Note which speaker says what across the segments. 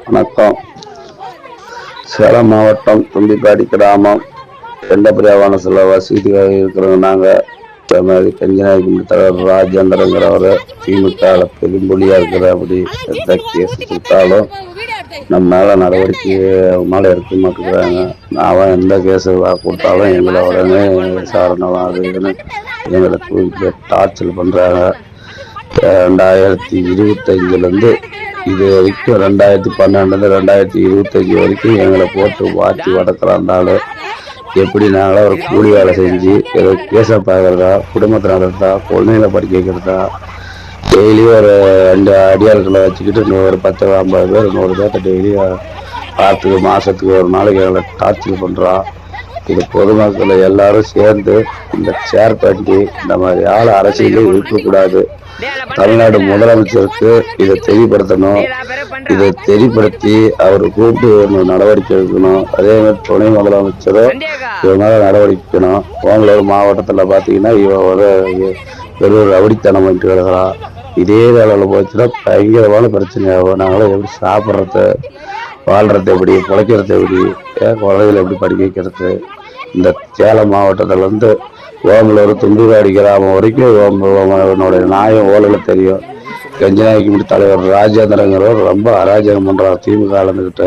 Speaker 1: வணக்கம். சேலம் மாவட்டம் தும்பிக்காடி கிராமம் எந்த பிரியாவான சில வசதியாக இருக்கிறவங்க நாங்கள் பெஞ்சநாயகம் தலைவர் ராஜேந்திரங்கிறவர் திமுக பெரும்பொழியா இருக்கிற அப்படி எந்த கேஸ் கொடுத்தாலும் நம்ம மேல நடவடிக்கை மேலே எடுக்க மாட்டேங்கிறாங்க. அவன் எந்த கேஸு கொடுத்தாலும் எங்களை உடனே விசாரணை அது இதுன்னு எங்களை தூக்கி டார்ச்சல் பண்ணுறாங்க. 2025 இது வரைக்கும் 2012 2025 வரைக்கும் எங்களை போட்டு வாட்டி வதக்கிறாண்டாலு எப்படி நாங்களா ஒரு கூலி வேலை செஞ்சு ஏதோ கேஸை பார்க்கறதா, குடும்பத்தை நடத்துறதா, குழந்தைங்களை படிக்க வைக்கிறதா, டெய்லியும் ஒரு 2 அடியாட்களை வச்சுக்கிட்டு ஒரு 10-50 பேர் 100 பேர்த்த டெய்லி வாரத்துக்கு மாதத்துக்கு ஒரு நாளைக்கு எங்களை டார்ச்சர் பண்ணுறோம். இது பொதுமக்களை எல்லாரும் சேர்ந்து இந்த சேர் பண்ணி இந்த மாதிரி ஆள் அரசியலே இருக்கக்கூடாது. தமிழ்நாடு முதலமைச்சருக்கு இதை தெரியப்படுத்தணும். இதை தெரியப்படுத்தி அவர் கூப்பிட்டு ஒரு நடவடிக்கை எடுக்கணும். அதே மாதிரி துணை முதலமைச்சரும் இவங்க மேலே நடவடிக்கை எடுக்கணும். ஓமலூர் மாவட்டத்தில் பார்த்தீங்கன்னா இவன் ஒரு ரவுடித்தனம் பண்ணிட்டு கிடக்கிறான். இதே வேலையில் போச்சுன்னா பயங்கரமான பிரச்சனை ஆகும். நாங்களும் எப்படி சாப்பிட்றது, வாழ்றது எப்படி, பிழைக்கிறது எப்படி, குழந்தைகளை எப்படி படிக்க வைக்கிறது. இந்த சேலம் மாவட்டத்திலேருந்து ஓமலூர் தும்பிக்காடி கிராமம் வரைக்கும் என்னுடைய நாயம் ஓலையில் தெரியும். பெஞ்சநாயகம் தலைவர் ராஜேந்திரங்கிறவர் ரொம்ப அராஜகம் பண்ணுறார். திமுக இருந்துக்கிட்ட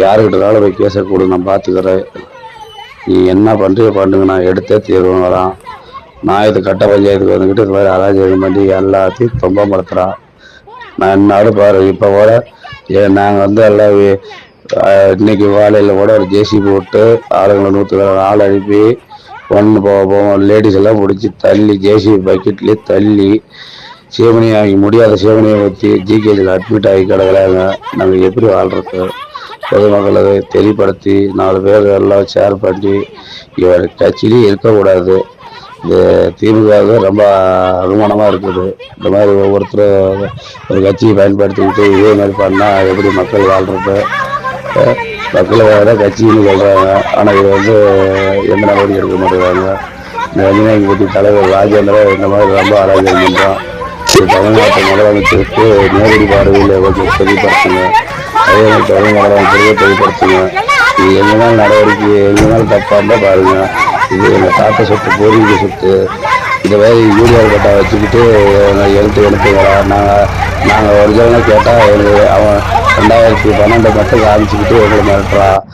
Speaker 1: யாருக்கிட்டனாலும் போய் கேஸை கொடு, நான் பார்த்துக்கிறேன், நீ என்ன பண்ணுங்க, நான் எடுத்தே தீர்வுன்னு வரான். நான் இது கட்ட பஞ்சாயத்துக்கு வந்துக்கிட்டு இந்த மாதிரி அராஜகம் பண்ணி எல்லாத்தையும் துன்பப்படுத்துகிறான். நான் என்னாலும் பாரு, இப்போ கூட நாங்கள் எல்லாம் இன்னைக்கு வாழையில் கூட ஒரு ஜேசி போட்டு ஆளுங்களை 100 ஆள் அனுப்பி ஒன்று போவோம் லேடிஸ் எல்லாம் பிடிச்சி தள்ளி ஜேசிபி பக்கெட்லேயே தள்ளி சேவனி ஆகி முடியாத சேவனியை ஊற்றி ஜிகேஜில் அட்மிட் ஆகி கிடக்குறாங்க. நாங்கள் எப்படி வாழ்றது? பொதுமக்களை தெளிப்படுத்தி 4 பேர் எல்லாம் ஷேர் பண்ணி இவர் கட்சியிலேயே இருக்கக்கூடாது. இந்த திமுக ரொம்ப அனுமானமாக இருக்குது. இந்த மாதிரி ஒவ்வொருத்தரும் ஒரு கட்சியை பயன்படுத்திக்கிட்டு இதே மாதிரி பண்ணால் எப்படி மக்கள் வாழ்றது? மக்களை தான் கட்சின்னு சொல்கிறாங்க, ஆனால் இது எந்த நடவடிக்கை எடுக்க மாட்டேங்கிறாங்க. இந்த பெஞ்சநாயகம் பற்றி தலைவர் ராஜேந்திரன் இந்த மாதிரி ரொம்ப அராஜகம் பண்ணுறான். இது தமிழ்நாட்டு முதலமைச்சருக்கு நேரடி பார்வையில் கொஞ்சம் தெளிவுபடுத்துங்க. அதே மாதிரி தமிழ் முதலமைச்சருக்கு தெளிவுபடுத்துங்க. இது எங்கேனாலும் நடவடிக்கை எங்கேனாலும் தப்பாக இருந்தால் பாருங்கள். இது எங்கள் தாத்தா சொத்து, பூர்வீக சொத்து. இந்த மாதிரி யூரியா கட்டா வச்சுக்கிட்டு எடுத்துக்கிறோம். நாங்கள் ஒரிஜினலாக கேட்டால் அவன் 2012 மட்டும் காமிச்சிக்கிட்டு எங்களை மிரட்டுறான்.